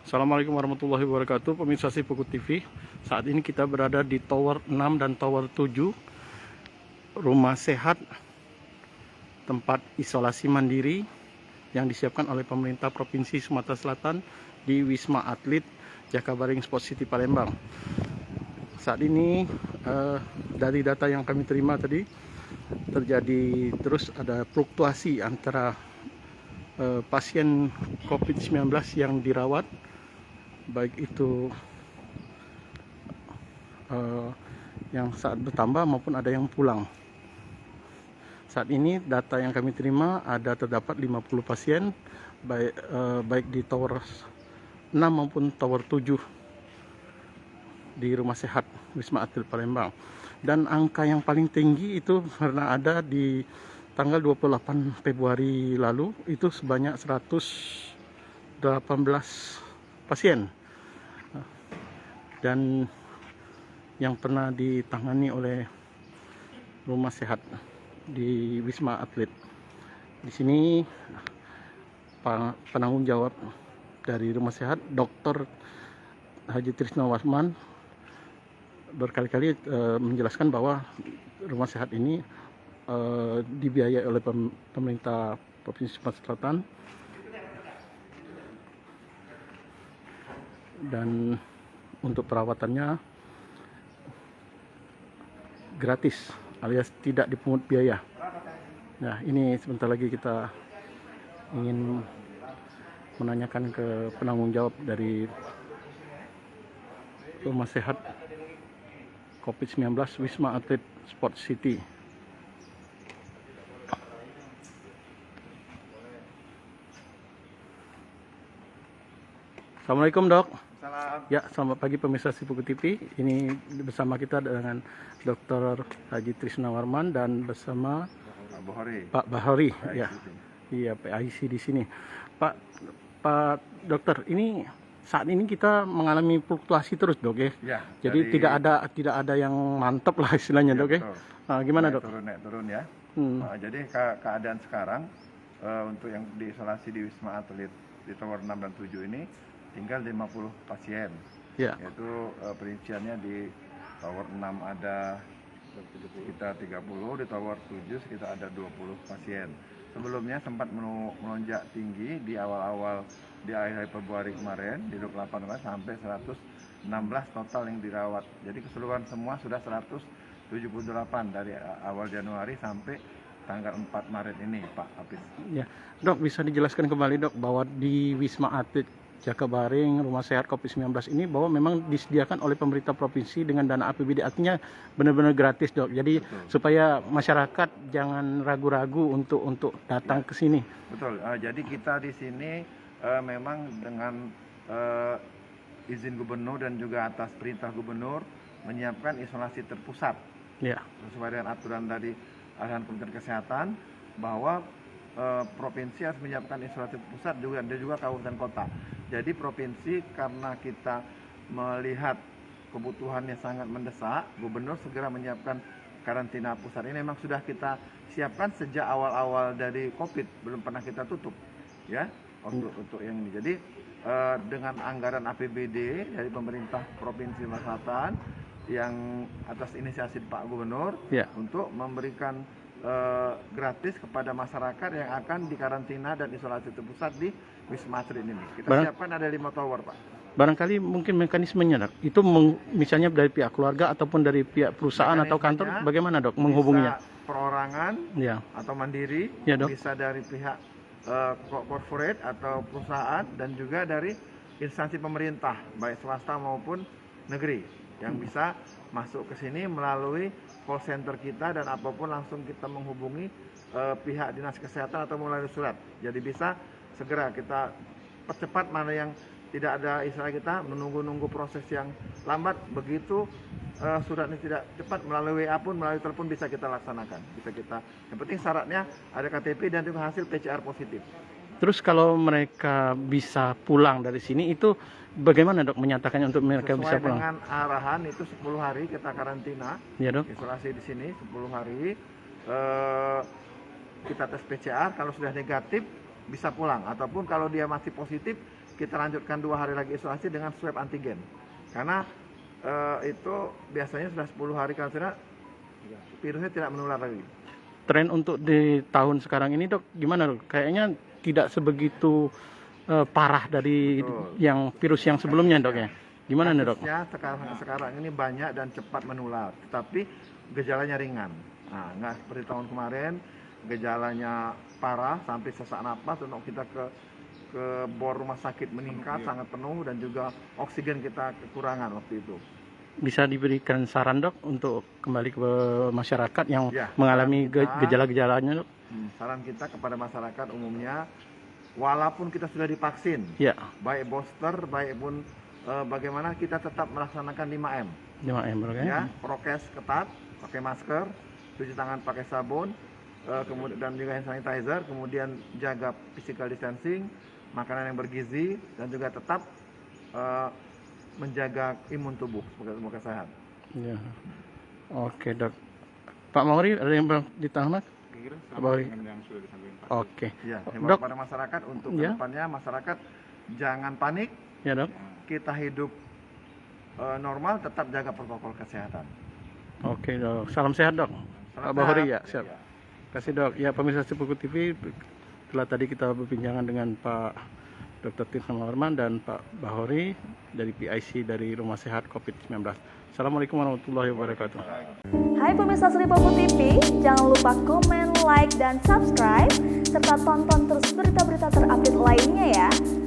Assalamualaikum warahmatullahi wabarakatuh, pemirsa Sipuku TV. Saat ini kita berada di Tower 6 dan Tower 7 Rumah Sehat tempat isolasi mandiri yang disiapkan oleh pemerintah Provinsi Sumatera Selatan di Wisma Atlet Jakabaring Sport City Palembang. Saat ini dari data yang kami terima tadi, terjadi terus ada fluktuasi antara pasien COVID-19 yang dirawat, baik itu yang saat bertambah maupun ada yang pulang. Saat ini data yang kami terima ada terdapat 50 pasien baik di Tower 6 maupun Tower 7 di Rumah Sehat Wisma Atlet Palembang. Dan angka yang paling tinggi itu pernah ada di tanggal 28 Februari lalu, itu sebanyak 118 pasien, dan yang pernah ditangani oleh Rumah Sehat di Wisma Atlet. Di sini penanggung jawab dari Rumah Sehat, Dr. Haji Trisno Warman, berkali-kali menjelaskan bahwa Rumah Sehat ini dibiayai oleh pemerintah Provinsi Sumatera Selatan, dan untuk perawatannya gratis alias tidak dipungut biaya. Nah, ini sebentar lagi kita ingin menanyakan ke penanggung jawab dari Rumah Sehat COVID-19 Wisma Atlet Sport City. Assalamualaikum, Dok. Salam. Ya, selamat pagi pemirsa Sipuku TV. Ini bersama kita dengan Dr. Haji Trisno Warman dan bersama Pak Bahari. Ya, iya, PIC di sini. Pak Dokter, ini saat ini kita mengalami fluktuasi terus, Dok, ya. Ya, Jadi tidak ada yang mantap lah istilahnya, Dok, ya. Nah, gimana, Dok? Naik turun ya. Jadi keadaan sekarang untuk yang diisolasi di Wisma Atlet di Tower 6 dan 7 ini tinggal 50 pasien. Ya. Yaitu perinciannya di Tower 6 ada sekitar 30, di Tower 7 sekitar ada 20 pasien. Sebelumnya sempat melonjak tinggi di awal-awal di akhir Februari kemarin, di 28 kemarin sampai 116 total yang dirawat. Jadi keseluruhan semua sudah 178 dari awal Januari sampai tanggal 4 Maret ini, Pak Hafiz. Ya, Dok, bisa dijelaskan kembali, Dok, bahwa di Wisma Atlet Jakabaring Rumah Sehat COVID-19 ini bahwa memang disediakan oleh pemerintah provinsi dengan dana APBD, artinya benar-benar gratis, Dok. Jadi betul, supaya masyarakat jangan ragu-ragu untuk datang ke sini. Betul. Jadi kita di sini memang dengan izin gubernur dan juga atas perintah gubernur menyiapkan isolasi terpusat. Ya. Sesuai dengan aturan dari arahan Kementerian Kesehatan bahwa provinsi harus menyiapkan isolasi terpusat juga, dan juga kabupaten kota. Jadi provinsi karena kita melihat kebutuhannya sangat mendesak, gubernur segera menyiapkan karantina pusat. Ini memang sudah kita siapkan sejak awal-awal dari COVID, belum pernah kita tutup, ya, untuk yang ini. Jadi dengan anggaran APBD dari pemerintah Provinsi Sumatera Selatan yang atas inisiasi Pak Gubernur, ya, untuk memberikan gratis kepada masyarakat yang akan dikarantina dan isolasi terpusat di Wisma Atlet ini. Kita siapkan ada 5 tower, Pak. Barangkali mungkin mekanismenya, Dok, itu misalnya dari pihak keluarga ataupun dari pihak perusahaan atau kantor, bagaimana, Dok, menghubunginya? Bisa perorangan, ya, atau mandiri, ya, Dok. Bisa dari pihak corporate atau perusahaan, dan juga dari instansi pemerintah baik swasta maupun negeri yang bisa masuk ke sini melalui call center kita, dan apapun langsung kita menghubungi pihak dinas kesehatan atau melalui surat. Jadi bisa segera kita percepat, mana yang tidak ada istilah kita menunggu-nunggu proses yang lambat. Begitu suratnya tidak cepat, melalui WA pun, melalui telepon bisa kita laksanakan. Yang penting syaratnya ada KTP dan juga hasil PCR positif. Terus kalau mereka bisa pulang dari sini, itu bagaimana, Dok, menyatakannya untuk mereka bisa pulang? Sesuai dengan arahan itu 10 hari kita karantina, ya, Dok, isolasi di sini 10 hari. Kita tes PCR, kalau sudah negatif bisa pulang, ataupun kalau dia masih positif kita lanjutkan 2 hari lagi isolasi dengan swab antigen. Karena itu biasanya sudah 10 hari karantina, virusnya tidak menular lagi. Tren untuk di tahun sekarang ini dok, gimana dok? Kayaknya tidak sebegitu parah dari Betul. yang virus yang sebelumnya dok ya. Gimana nih dok? Kasusnya sekarang ini banyak dan cepat menular, tetapi gejalanya ringan. Nah, nggak seperti tahun kemarin, gejalanya parah sampai sesak napas, untuk kita ke bor rumah sakit meningkat sangat penuh, dan juga oksigen kita kekurangan waktu itu. Bisa diberikan saran dok untuk kembali ke masyarakat yang Ya, mengalami saran kita- gejala-gejalanya dok? Saran kita kepada masyarakat umumnya, walaupun kita sudah divaksin, Ya, baik booster, baik pun bagaimana, kita tetap melaksanakan 5M. 5M dok ya. Ya, prokes ketat, pakai masker, cuci tangan pakai sabun, kemudian dan juga hand sanitizer, kemudian jaga physical distancing, makanan yang bergizi, dan juga tetap menjaga imun tubuh semoga sehat. Ya. Oke dok. Pak Mauri ada yang ditambah? Kira Pak sama Mauri. dengan yang sudah disampaikan Pak. Oke. Ya, Dok. himbauan pada masyarakat untuk Ya. kedepannya, masyarakat jangan panik, Ya dok. kita hidup normal, tetap jaga protokol kesehatan. Oke dok. Salam sehat dok. Pak Salam Bahuri ya, sehat. siap. Kasih dok. Ya pemirsa Sepuku TV, setelah tadi kita berbincangan dengan Pak Dr. Tirta Mawarman dan Pak Bahuri dari PIC dari Rumah Sehat COVID-19. Assalamualaikum warahmatullahi wabarakatuh. Hai pemirsa Sepuku TV, jangan lupa komen, like, dan subscribe, serta tonton terus berita-berita terupdate lainnya